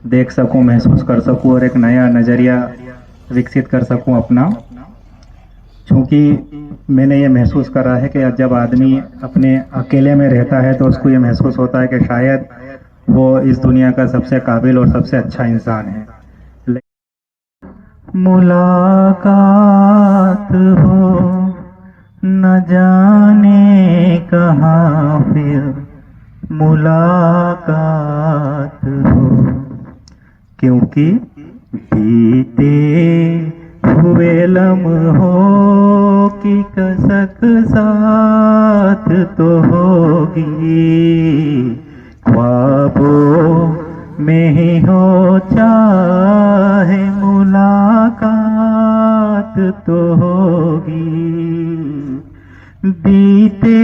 देख सकूं, महसूस कर सकूं और एक नया नज़रिया विकसित कर सकूं अपना। क्योंकि मैंने ये महसूस करा है कि जब आदमी अपने अकेले में रहता है तो उसको ये महसूस होता है कि शायद वो इस दुनिया का सबसे काबिल और सबसे अच्छा इंसान है। मुलाकात हो न जाने कहाँ, फिर मुलाकात हो, क्योंकि बीते हुए लम्हों की कसक साथ तो होगी, ख्वाबों में ही हो चाहे मुलाकात तो होगी, बीते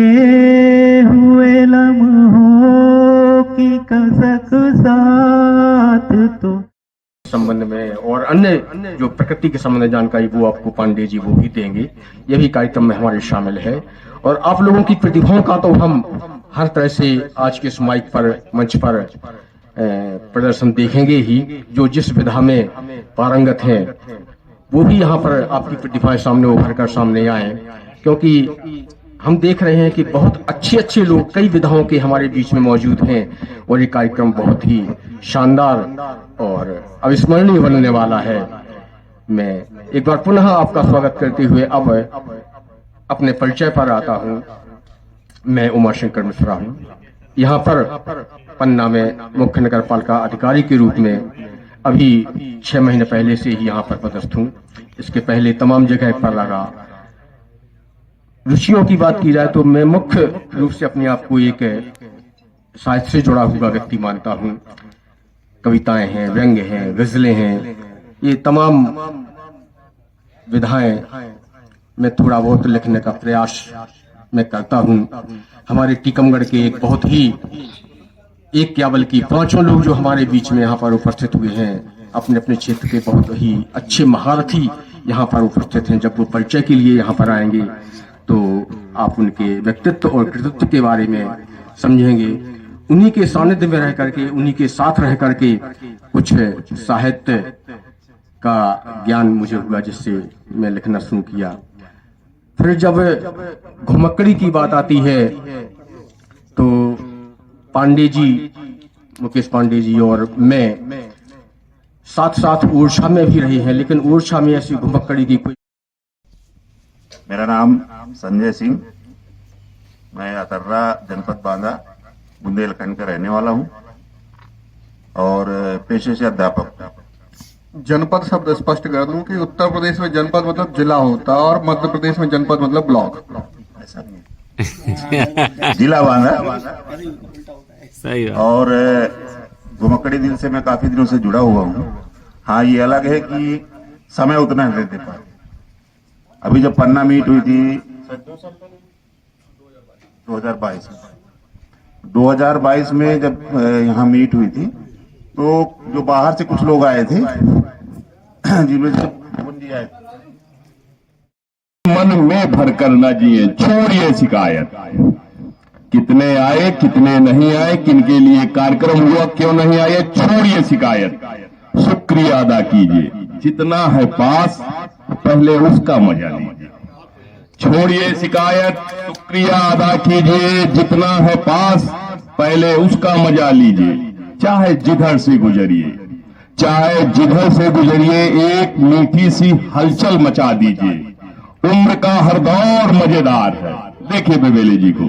हुए लम्हों की कसक साथ तो। संबंध में और अन्य जो प्रकृति के संबंध में जानकारी वो आपको पांडे जी वो भी देंगे। यह भी कार्यक्रम में हमारे शामिल है। और आप लोगों की प्रतिभाओं का तो हम हर तरह से आज के इस माइक पर मंच पर प्रदर्शन देखेंगे ही। जो जिस विधा में पारंगत हैं वो भी यहाँ पर आपकी प्रतिभाएं सामने उभर कर सामने आए, क्योंकि हम देख रहे हैं कि बहुत अच्छे अच्छे लोग कई विधाओं के हमारे बीच में मौजूद हैं और ये कार्यक्रम बहुत ही शानदार और अविस्मरणीय बनने वाला है। मैं एक बार पुनः आपका स्वागत करते हुए अब अपने परिचय पर आता हूं। मैं उमाशंकर मिश्रा हूं, यहाँ पर पन्ना में मुख्य नगर पालिका अधिकारी के रूप में अभी 6 महीने पहले से ही यहाँ पर पदस्थ हूँ। इसके पहले तमाम जगह पर लगा। रुचियों की बात की जाए तो मैं मुख्य रूप से अपने आप को एक साहित्य से जुड़ा हुआ व्यक्ति मानता हूँ। कविताएं हैं, व्यंग्य हैं, गजलें हैं, ये तमाम विधाएं मैं थोड़ा बहुत लिखने का प्रयास मैं करता हूँ। हमारे टीकमगढ़ के एक बहुत ही एक क्या बल्कि 5 लोग जो हमारे बीच में यहाँ पर उपस्थित हुए हैं, अपने अपने क्षेत्र के बहुत ही अच्छे महारथी यहाँ पर उपस्थित हैं। जब वो परिचय के लिए यहाँ पर आएंगे तो आप उनके व्यक्तित्व और कृतित्व के बारे में समझेंगे। उन्हीं के सानिध्य में रह करके, उन्हीं के साथ रह करके कुछ साहित्य का ज्ञान मुझे हुआ, जिससे मैं लिखना शुरू किया। फिर जब घुमक्कड़ी की बात आती है तो पांडे जी, मुकेश पांडे जी और मैं साथ साथ ओरछा में भी रहे हैं, लेकिन ओरछा में ऐसी घुमक्कड़ी की कोई। मेरा नाम संजय सिंह, मैं अतर्रा जनपद बांदा बुंदेलखंड का रहने वाला हूं और पेशे से अध्यापक। जनपद शब्द स्पष्ट कर दूं कि उत्तर प्रदेश में जनपद मतलब जिला होता है और मध्य प्रदेश में जनपद मतलब ब्लॉक। ऐसा नहीं है। जिला बांदा सही बात। और घुमक्कड़ी दिल से मैं काफी दिनों से जुड़ा हुआ हूं। हाँ, ये अलग है कि समय उतना नहीं दे पाए। अभी जब पन्ना मीट हुई थी 2022 में जब यहाँ मीट हुई थी तो जो बाहर से कुछ लोग आए थे जिनमें से मुंजी आए थे। मन में भरकर न जिए, छोड़िए शिकायत। कितने आए कितने नहीं आए, किनके लिए कार्यक्रम हुआ क्यों नहीं आए, छोड़िए शिकायत। शुक्रिया अदा कीजिए, जितना है पास पहले उसका मजा लीजिए। छोड़िए शिकायत, शुक्रिया अदा कीजिए, जितना है पास पहले उसका मजा लीजिए। चाहे जिधर से गुजरिए, चाहे जिधर से गुजरिए, एक मीठी सी हलचल मचा दीजिए। उम्र का हर दौर मजेदार है। देखिए बेबेले जी को,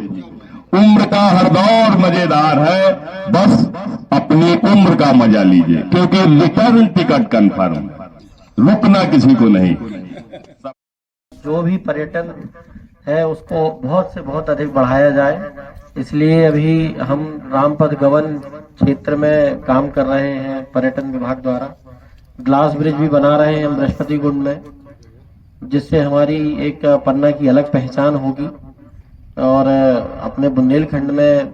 उम्र का हर दौर मजेदार है, बस अपनी उम्र का मजा लीजिए, क्योंकि रिटर्न टिकट कंफर्म, रुकना किसी को नहीं। जो भी पर्यटन है उसको बहुत से बहुत अधिक बढ़ाया जाए, इसलिए अभी हम रामपद गवन क्षेत्र में काम कर रहे हैं। पर्यटन विभाग द्वारा ग्लास ब्रिज भी बना रहे हैं हम बृहस्पति कुंड में, जिससे हमारी एक पन्ना की अलग पहचान होगी। और अपने बुंदेलखंड में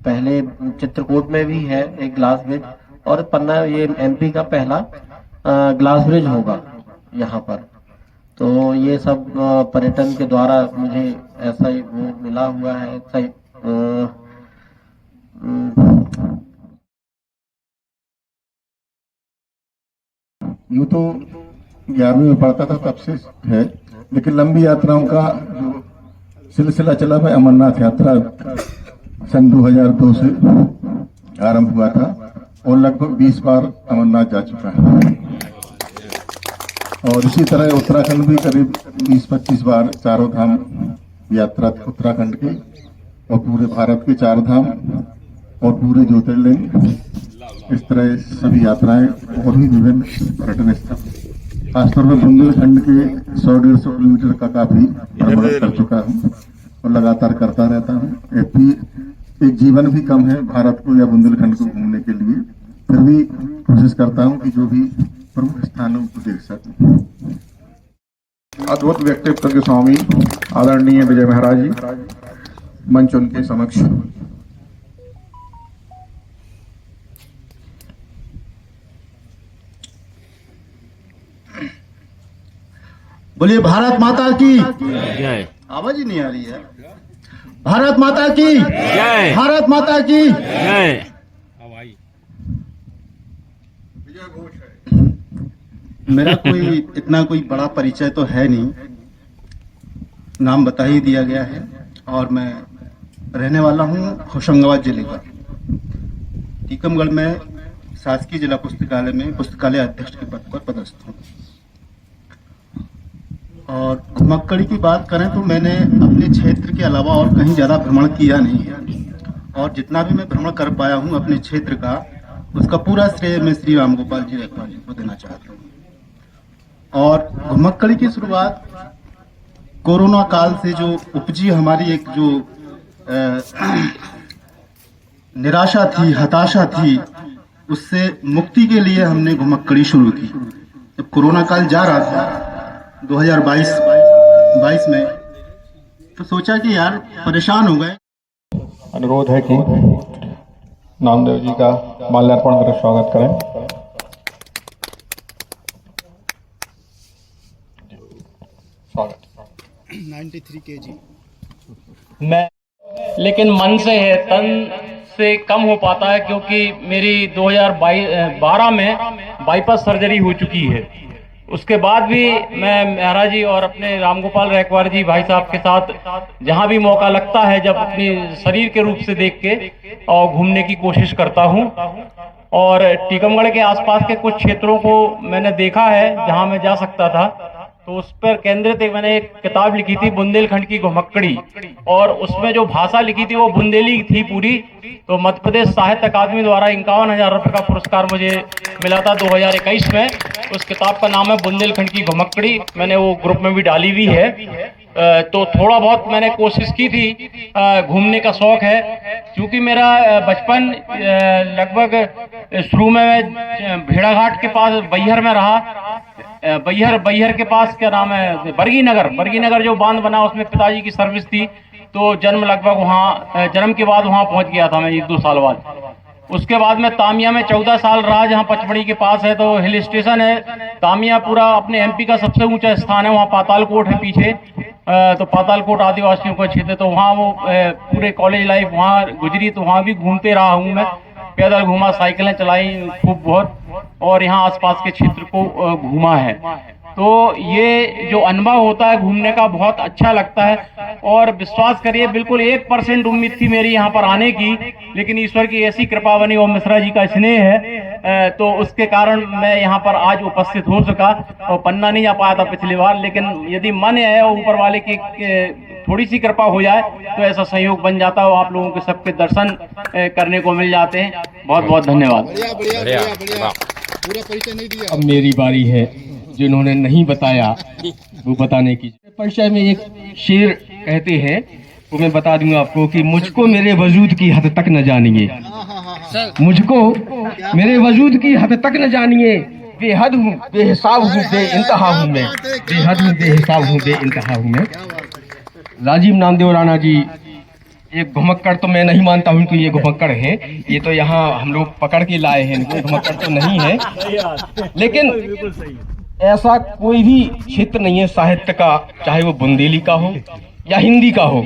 पहले चित्रकूट में भी है एक ग्लास ब्रिज, और पन्ना ये एमपी का पहला ग्लास ब्रिज होगा यहाँ पर। तो ये सब पर्यटन के द्वारा मुझे ऐसा ही वो मिला हुआ है, ऐसा ही यूँ तो 11वीं में पढ़ता था तब से है, लेकिन लंबी यात्राओं का जो सिलसिला चला है, अमरनाथ यात्रा सन 2002 से आरंभ हुआ था और लगभग 20 बार अमरनाथ जा चुका है। और इसी तरह उत्तराखंड भी करीब 20-25 बार चारों धाम यात्रा उत्तराखंड के और पूरे भारत के 4 धाम और पूरे ज्योतिर्लिंग, इस तरह सभी यात्राएं और भी विभिन्न पर्यटन स्थल, खासतौर पर बुंदेलखंड के 100-150 किलोमीटर का काफी भ्रमण कर चुका हूँ और लगातार करता रहता हूँ। एक जीवन भी कम है भारत को या बुंदेलखंड को घूमने के लिए, फिर भी कोशिश करता हूँ कि जो भी प्रमुख स्थानों को देख सकूं। अद्भुत व्यक्तित्व के स्वामी आदरणीय विजय महाराज जी, मंच उनके समक्ष। बोलिए भारत माता की जय। आवाज ही नहीं आ रही है। भारत माता की जय। भारत माता की जय। मेरा इतना कोई बड़ा परिचय तो है नहीं, नाम बता ही दिया गया है और मैं रहने वाला हूं होशंगाबाद जिले का। टीकमगढ़ में शासकीय जिला पुस्तकालय में पुस्तकालय अध्यक्ष के पद पर पदस्थ हूं। और घुमक्कड़ी की बात करें तो मैंने अपने क्षेत्र के अलावा और कहीं ज़्यादा भ्रमण किया नहीं है और जितना भी मैं भ्रमण कर पाया हूं अपने क्षेत्र का, उसका पूरा श्रेय मैं श्री राम गोपाल जी रखवाल जी को देना चाहता हूं। और घुमक्कड़ी की शुरुआत कोरोना काल से जो उपजी हमारी एक जो निराशा थी, हताशा थी, उससे मुक्ति के लिए हमने घुमक्कड़ी शुरू की। जब कोरोना काल जा रहा था 2022 में, तो सोचा कि यार परेशान हो गए। अनुरोध है कि नामदेव जी का माल्यार्पण कर स्वागत करें। स्वागत। 93 kg। मैं लेकिन मन से है, तन से कम हो पाता है, क्योंकि मेरी 2012 में बाईपास सर्जरी हो चुकी है। उसके बाद भी मैं महाराज जी और अपने रामगोपाल रैकवार जी भाई साहब के साथ जहां भी मौका लगता है, जब अपनी शरीर के रूप से देख के और घूमने की कोशिश करता हूं। और टीकमगढ़ के आसपास के कुछ क्षेत्रों को मैंने देखा है जहां मैं जा सकता था, तो उस पर केंद्रित मैंने एक किताब लिखी थी बुंदेलखंड की घुमक्कड़ी, और उसमें जो भाषा लिखी थी वो बुंदेली थी पूरी। तो मध्य प्रदेश साहित्य अकादमी द्वारा 51,000 रुपये का पुरस्कार मुझे मिला था 2021 में। उस किताब का नाम है बुंदेलखंड की घुमक्कड़ी। मैंने वो ग्रुप में भी डाली हुई है। तो थोड़ा बहुत मैंने कोशिश की थी, घूमने का शौक है। क्योंकि मेरा बचपन लगभग शुरू में मैं भेड़ाघाट के पास बैहर में रहा। बैहर के पास क्या नाम है, बरगी नगर जो बांध बना, उसमें पिताजी की सर्विस थी। तो जन्म लगभग वहाँ, जन्म के बाद वहाँ पहुँच गया था मैं 1-2 साल बाद। उसके बाद मैं तामिया में 14 साल रहा, जहाँ पचमढ़ी के पास है, तो हिल स्टेशन है तामिया। पूरा अपने एमपी का सबसे ऊंचा स्थान है। वहाँ पातालकोट है पीछे, तो पातालकोट आदिवासियों का क्षेत्र, तो वहाँ वो पूरे कॉलेज लाइफ वहाँ गुजरी। तो वहाँ भी घूमते रहा हूँ मैं, पैदल घूमा, साइकिलें चलाई खूब बहुत, और यहाँ आसपास के क्षेत्र को घूमा है। तो ये जो अनुभव होता है घूमने का, बहुत अच्छा लगता है। और विश्वास करिए, बिल्कुल 1% उम्मीद थी मेरी यहाँ पर आने की, लेकिन ईश्वर की ऐसी कृपा बनी और मिश्रा जी का स्नेह है, तो उसके कारण मैं यहाँ पर आज उपस्थित हो सका। और पन्ना नहीं आ पाया था पिछली बार, लेकिन यदि मन है और ऊपर वाले की थोड़ी सी कृपा हो जाए तो ऐसा सहयोग बन जाता है, आप लोगों के सबके दर्शन करने को मिल जाते हैं। बहुत बहुत धन्यवाद। पूरा परिचय नहीं दिया। अब मेरी बारी है, जिन्होंने नहीं बताया वो बताने की। परिचय में एक शेर कहते हैं, वो मैं बता दूंगा आपको कि मुझको मेरे वजूद की हद तक न जानिए, मुझको मेरे वजूद की हद तक न जानिए, बेहद हूँ बेहिसाब हूँ बेइंतहा हूँ मैं, बेहद हूँ बेहिसाब हूँ बेइंतहा हूँ मैं। राजीव नामदेव राणा जी एक घुमक्कड़ तो मैं नहीं मानता हूँ कि ये घुमक्कड़ है, ये तो यहाँ हम लोग पकड़ के लाए हैं, इनको घुमक्कड़ तो नहीं है। लेकिन ऐसा कोई भी क्षेत्र नहीं है साहित्य का, चाहे वो बुंदेली का हो या हिंदी का हो,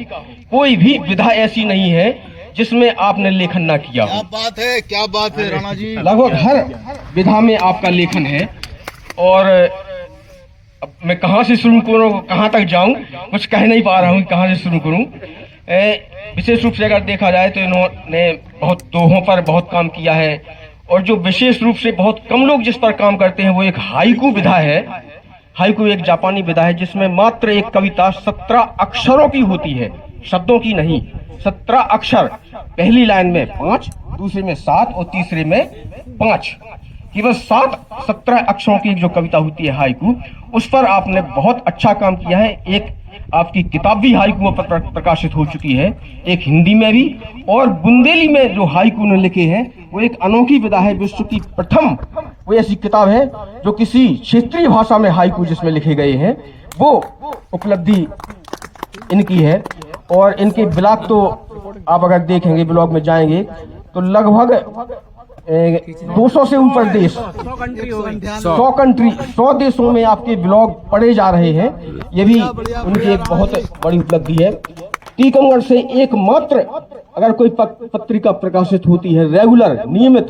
कोई भी विधा ऐसी नहीं है जिसमें आपने लेखन ना किया हो। क्या बात है राणा जी। लगभग हर विधा में आपका लेखन है। और अब मैं कहाँ से शुरू करूँ, कहाँ तक जाऊँ, कुछ कह नहीं पा रहा हूँ कहाँ से शुरू करूँ। विशेष रूप से अगर देखा जाए तो इन्होंने बहुत दोहों पर बहुत काम किया है, और जो विशेष रूप से बहुत कम लोग जिस पर काम करते हैं वो एक हाइकू विधा है। हाइकू एक जापानी विधा है जिसमें मात्र एक कविता 17 अक्षरों की होती है, शब्दों की नहीं। 17 अक्षर, पहली लाइन में 5, दूसरे में 7 और तीसरे में 5, केवल 17 अक्षरों की जो कविता होती है हाइकू, उस पर आपने बहुत अच्छा काम किया है। एक आपकी किताब भी हाइकू पर प्रकाशित हो चुकी है, एक हिंदी में भी, और बुंदेली में जो हाइकू ने लिखे हैं वो एक अनोखी विधा है। विश्व की प्रथम वो ऐसी किताब है जो किसी क्षेत्रीय भाषा में हाइकू जिसमें लिखे गए हैं, वो उपलब्धि इनकी है। और इनके ब्लॉग तो आप अगर देखेंगे, ब्लॉग में जाएंगे तो लगभग 200 से ऊपर देश, 100 देशों में आपके ब्लॉग पढ़े जा रहे हैं। ये भी उनकी एक बहुत बड़ी उपलब्धि है। टीकमगढ़ से एकमात्र अगर कोई पत्रिका प्रकाशित होती है रेगुलर, नियमित,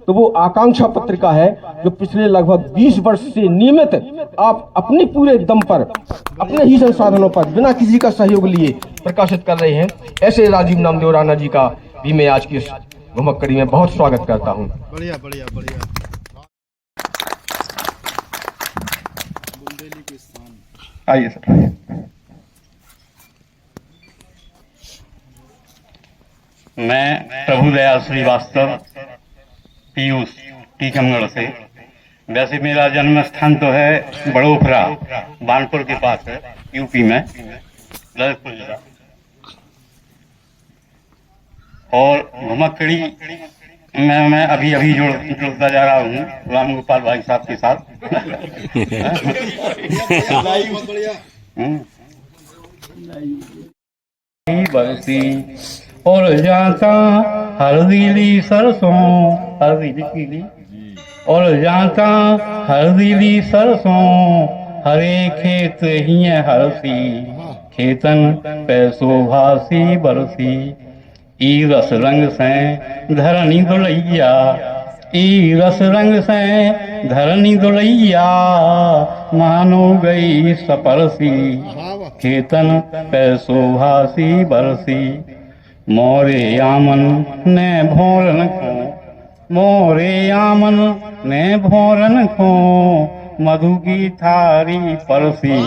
तो वो आकांक्षा पत्रिका है, जो पिछले लगभग 20 वर्ष से नियमित आप अपने पूरे दम पर, अपने ही संसाधनों पर, बिना किसी का सहयोग लिए प्रकाशित कर रहे हैं। ऐसे राजीव नामदेव राणा जी का भी मैं आज की घुमक्कड़ी में बहुत स्वागत करता हूँ। बढ़िया बढ़िया बढ़िया। आइए सर। मैं प्रभुदयाल श्रीवास्तव, पीयूष, टीकमगढ़ से। वैसे मेरा जन्म स्थान तो है बड़ोफरा, बानपुर के पास है, यूपी में, ललितपुर जिला। और घुमक्कड़ी में मैं अभी अभी जुड़ता जा रहा हूँ राम गोपाल भाई साहब के साथ। बरसी और जाता हरदीली सरसों, हरदीली पीली, और जाता हरदीली सरसों, हरे खेत ही हरसी, खेतन पैसो भासी बरसी। ई रस रंग से धरनी दुलैया, ई रस रंग से धरनी दुलैया, मानो गई सपरसी, खेतन पैसो भासी बरसी। मोरे आमन ने भोरन को, मोरे आमन ने भोरन को, मधु की थारी परसी,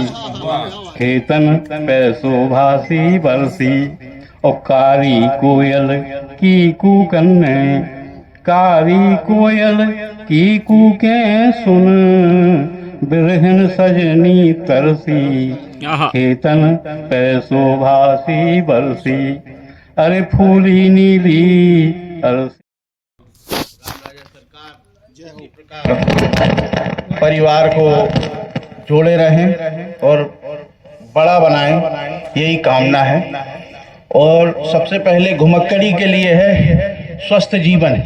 खेतन पैसो भासी बरसी। और कारी कोयल की कूकन ने, कारी कोयल की कूके सुन, बिरहन सजनी तरसी, खेतन पैसो भासी बरसी। अरे फूली नीली अरसी। परिवार को जोड़े रहें और बड़ा बनाएं, यही कामना है। और सबसे पहले घुमक्कड़ी के लिए है स्वस्थ जीवन,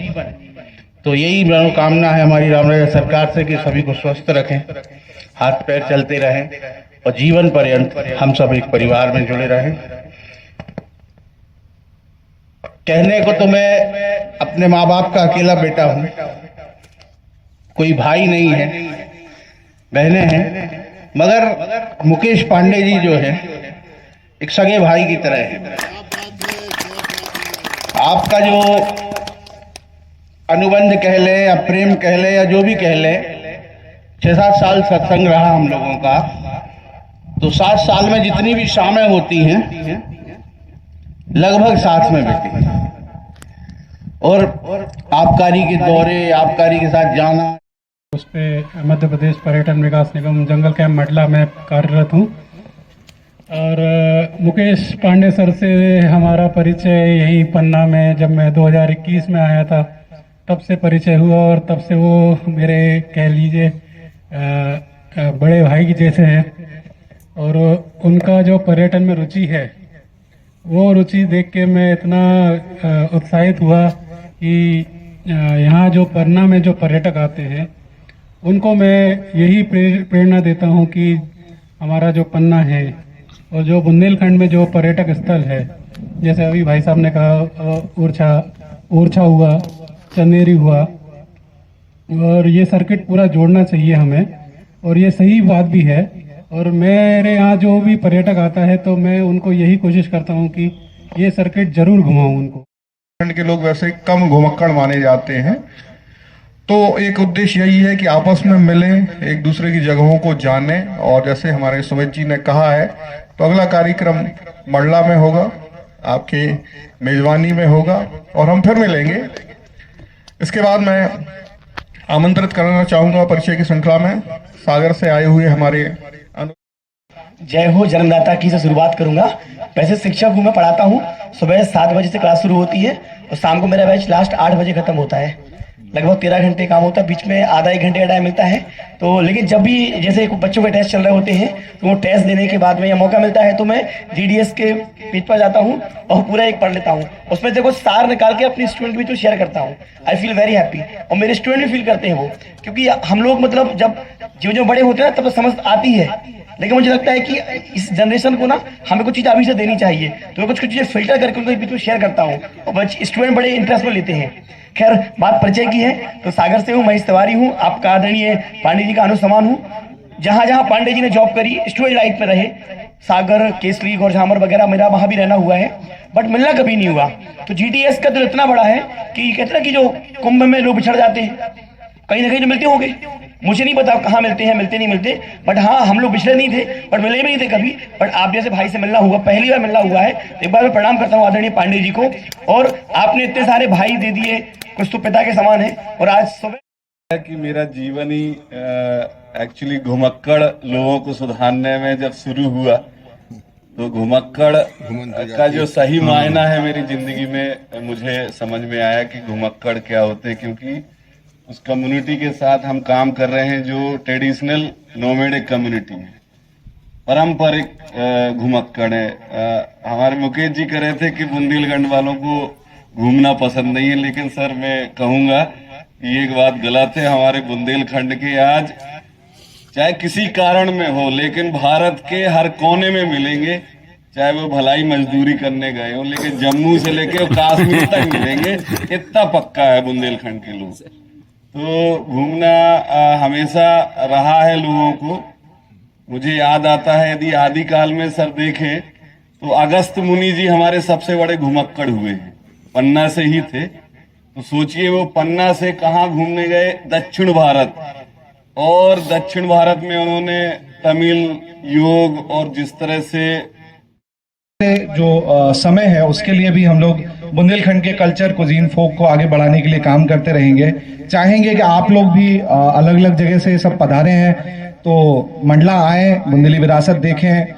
तो यही मनोकामना है हमारी रामराजा सरकार से कि सभी को स्वस्थ रखें, हाथ पैर चलते रहें और जीवन पर्यंत हम सब एक परिवार में जुड़े रहें। कहने को तो मैं अपने माँ बाप का अकेला बेटा हूँ, कोई भाई नहीं है, बहनें हैं, मगर मुकेश पांडे जी जो है एक सगे भाई की तरह है। आपका जो अनुबंध कह ले या प्रेम कह ले या जो भी कह ले, 6-7 साल सत्संग रहा हम लोगों का, तो 7 साल में जितनी भी शामें होती हैं लगभग साथ में बीती। और आबकारी के दौरे, आबकारी के साथ जाना, उस पे मध्य प्रदेश पर्यटन विकास निगम जंगल कैंप मंडला में कार्यरत हूँ। और मुकेश पांडे सर से हमारा परिचय यही पन्ना में, जब मैं 2021 में आया था तब से परिचय हुआ, और तब से वो मेरे कह लीजिए बड़े भाई की जैसे हैं। और उनका जो पर्यटन में रुचि है, वो रुचि देख के मैं इतना उत्साहित हुआ कि यहाँ जो पन्ना में जो पर्यटक आते हैं उनको मैं यही प्रेरणा देता हूँ कि हमारा जो पन्ना है और जो बुंदेलखंड में जो पर्यटक स्थल है, जैसे अभी भाई साहब ने कहा ओरछा हुआ, चंदेरी हुआ, और ये सर्किट पूरा जोड़ना चाहिए हमें। और ये सही बात भी है। और मेरे यहाँ जो भी पर्यटक आता है तो मैं उनको यही कोशिश करता हूँ कि ये सर्किट जरूर घुमाऊं उनको। उत्तराखंड के लोग वैसे कम घुमक्कड़ माने जाते हैं, तो एक उद्देश्य यही है कि आपस में मिलें, एक दूसरे की जगहों को जानें। और जैसे हमारे सुमित जी ने कहा है, तो अगला कार्यक्रम मंडला में होगा, आपके मेजबानी में होगा और हम फिर मिलेंगे। इसके बाद मैं आमंत्रित करना चाहूंगा परिचय की श्रृंखला में सागर से आए हुए हमारे जय हो जन्मदाता की से शुरुआत करूंगा। वैसे शिक्षक हूँ, मैं पढ़ाता हूँ। सुबह 7 बजे से क्लास शुरू होती है और शाम को मेरा बैच लास्ट 8 बजे खत्म होता है। लगभग 13 घंटे काम होता है, बीच में आधा 1 घंटे का टाइम मिलता है। तो लेकिन जब भी जैसे बच्चों के टेस्ट चल रहे होते हैं तो वो टेस्ट देने के बाद में या मौका मिलता है तो मैं GDS के पेज पर जाता हूँ और पूरा एक पढ़ लेता हूँ। उसमें देखो सार निकाल के अपने स्टूडेंट भी तो शेयर करता हूँ। आई फील वेरी हैप्पी और मेरे स्टूडेंट भी फील करते हैं वो, क्योंकि हम लोग मतलब जब जो बड़े होते हैं ना तब समझ आती है, लेकिन मुझे लगता है कि इस जनरेशन को ना हमें कुछ चीज़ अभी से देनी चाहिए। तो मैं कुछ चीज़ें फिल्टर करके उनके बीच में शेयर करता हूँ और स्टूडेंट बड़े इंटरेस्ट में लेते हैं। खैर, बात परिचय की है तो सागर से हूँ, महेश तिवारी हूँ, आपका आदरणीय पांडे जी का अनुसमान हूँ। जहाँ जहाँ पांडे जी ने जॉब करी, स्टूडेंट लाइफ में रहे, सागर, केसरी, घोड़झामर वगैरह, मेरा वहाँ भी रहना हुआ है, बट मिलना कभी नहीं हुआ। तो GDS का दिल इतना बड़ा है कि कहते ना कि जो कुंभ में लोग बिछड़ जाते हैं, कहीं ना कहीं तो मिलते होंगे, मुझे नहीं पता कहाँ मिलते हैं, मिलते नहीं मिलते, बट हाँ हम लोग पिछले नहीं थे, बट मिले भी नहीं थे कभी। बट आप जैसे भाई से मिलना हुआ, पहली बार मिलना हुआ है। एक बार मैं प्रणाम करता हूँ आदरणीय पांडे जी को। और आपने इतने सारे भाई दे दिए, कुछ तो पिता के समान है। और आज सुबह कि मेरा जीवन ही एक्चुअली घुमक्कड़ लोगों को सुधारने में जब शुरू हुआ, तो घुमक्कड़ का जो सही मायना है मेरी जिंदगी में मुझे समझ में आया कि घुमक्कड़ क्या होते हैं। क्योंकि उस कम्युनिटी के साथ हम काम कर रहे हैं जो ट्रेडिशनल नोमेडिक कम्युनिटी है, पारंपरिक घुमक्कड़ है। हमारे मुकेश जी कह रहे थे कि बुंदेलखंड वालों को घूमना पसंद नहीं है, लेकिन सर मैं कहूंगा कि एक बात गलत है। हमारे बुंदेलखंड के आज चाहे किसी कारण में हो, लेकिन भारत के हर कोने में मिलेंगे, चाहे वो भलाई मजदूरी करने गए हो, लेकिन जम्मू से लेके कश्मीर तक मिलेंगे, इतना पक्का है बुंदेलखंड के लोग। तो घूमना हमेशा रहा है लोगों को। मुझे याद आता है, यदि आदिकाल में सर देखें तो अगस्त मुनि जी हमारे सबसे बड़े घुमक्कड़ हुए हैं, पन्ना से ही थे। तो सोचिए वो पन्ना से कहाँ घूमने गए, दक्षिण भारत। और दक्षिण भारत में उन्होंने तमिल योग और जिस तरह से जो समय है उसके लिए भी हम लोग बुंदेलखंड के कल्चर, कुजीन, फोक को आगे बढ़ाने के लिए काम करते रहेंगे। चाहेंगे कि आप लोग भी अलग अलग जगह से सब पधारे हैं तो मंडला आए, बुंदेली विरासत देखें।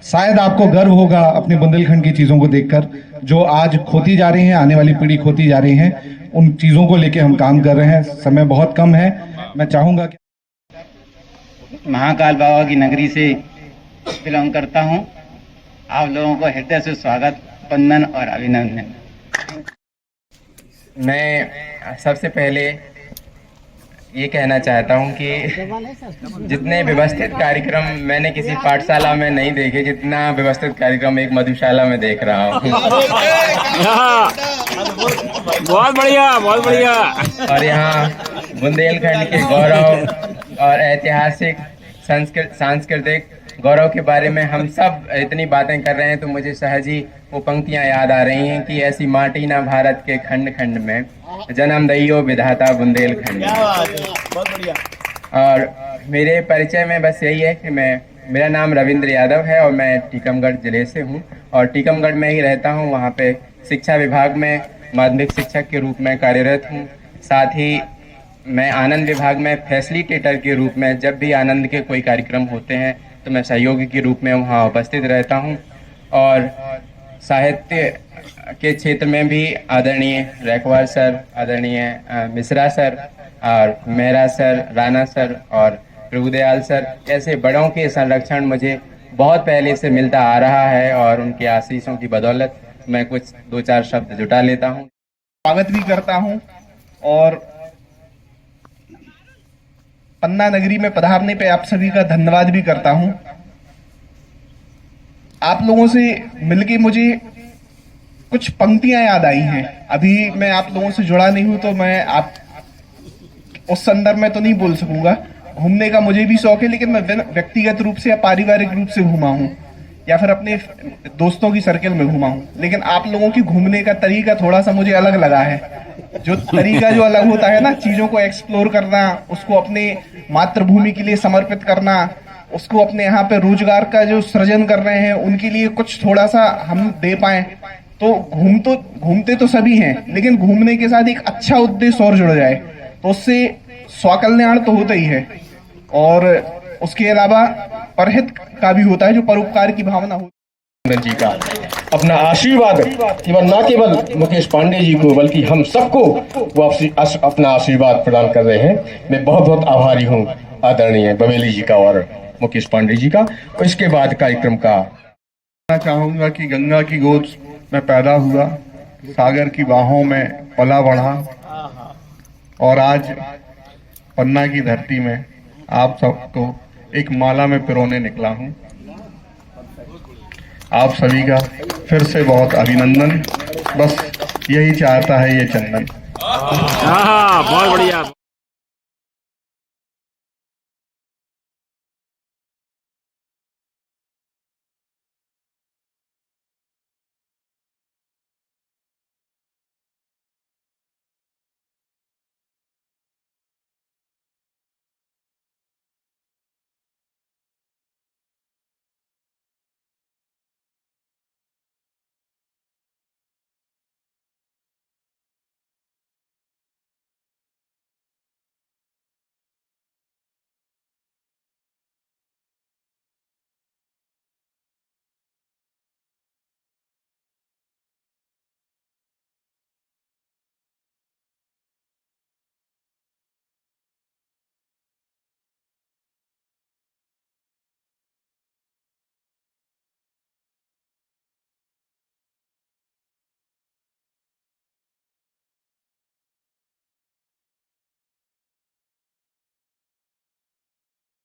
शायद आपको गर्व होगा अपने बुंदेलखंड की चीज़ों को देखकर, जो आज खोती जा रही हैं, आने वाली पीढ़ी खोती जा रही है। उन चीज़ों को लेके हम काम कर रहे हैं। समय बहुत कम है, मैं चाहूँगा कि महाकाल बाबा की नगरी से बिलोंग करता हूँ। आप लोगों को हृदय से स्वागत, वंदन और अभिनंदन। मैं सबसे पहले ये कहना चाहता हूँ कि जितने व्यवस्थित कार्यक्रम मैंने किसी पाठशाला में नहीं देखे, जितना व्यवस्थित कार्यक्रम एक मधुशाला में देख रहा हूँ। बहुत बढ़िया, बहुत बढ़िया। और यहाँ बुंदेलखंड के गौरव और ऐतिहासिक सांस्कृतिक गौरव के बारे में हम सब इतनी बातें कर रहे हैं, तो मुझे सहज ही वो पंक्तियां याद आ रही हैं कि ऐसी माटी ना भारत के खंड खंड में, जन्म दइयो विधाता बुंदेलखंड। और मेरे परिचय में बस यही है कि मेरा नाम रविंद्र यादव है और मैं टीकमगढ़ जिले से हूँ और टीकमगढ़ में ही रहता हूँ। वहाँ पे शिक्षा विभाग में माध्यमिक शिक्षक के रूप में कार्यरत हूँ। साथ ही मैं आनंद विभाग में फैसिलिटेटर के रूप में, जब भी आनंद के कोई कार्यक्रम होते हैं तो मैं सहयोगी के रूप में वहाँ उपस्थित रहता हूँ। और साहित्य के क्षेत्र में भी आदरणीय रैकवार सर, आदरणीय मिश्रा सर और मेहरा सर, राणा सर और प्रभुदयाल सर ऐसे बड़ों के संरक्षण मुझे बहुत पहले से मिलता आ रहा है और उनके आशीषों की बदौलत मैं कुछ 2-4 शब्द जुटा लेता हूँ। स्वागत भी करता हूँ और पन्ना नगरी में पधारने पे आप सभी का धन्यवाद भी करता हूँ। आप लोगों से मिलके मुझे कुछ पंक्तियां याद आई हैं। अभी मैं आप लोगों से जुड़ा नहीं हूं तो मैं आप उस संदर्भ में तो नहीं बोल सकूंगा, घूमने का मुझे भी शौक है, लेकिन मैं व्यक्तिगत रूप से या पारिवारिक रूप से घूमा हूँ या फिर अपने दोस्तों की सर्कल में घूमा हूँ। लेकिन आप लोगों की घूमने का तरीका थोड़ा सा मुझे अलग लगा है। जो तरीका जो अलग होता है ना, चीजों को एक्सप्लोर करना, उसको अपने मातृभूमि के लिए समर्पित करना, उसको अपने यहाँ पे रोजगार का जो सृजन कर रहे हैं उनके लिए कुछ थोड़ा सा हम दे पाए। तो घूमते तो सभी हैं, लेकिन घूमने के साथ एक अच्छा उद्देश्य और जुड़ जाए तो उससे स्वकल्याण तो होता ही है, और उसके अलावा परहित का भी होता है, जो परोपकार की भावना होती जी का अपना आशीर्वाद केवल न केवल मुकेश पांडे जी को बल्कि हम सबको वो अपना आशीर्वाद प्रदान कर रहे हैं। मैं बहुत बहुत आभारी हूँ आदरणीय बमेली जी का और मुकेश पांडे जी का। और इसके बाद कार्यक्रम का चाहूंगा कि गंगा की गोद में पैदा हुआ, सागर की बाहों में पला बढ़ा, और आज पन्ना की धरती में आप सबको एक माला में पिरोने निकला हूं। आप सभी का फिर से बहुत अभिनंदन। बस यही चाहता है ये चंदन। बहुत बढ़िया।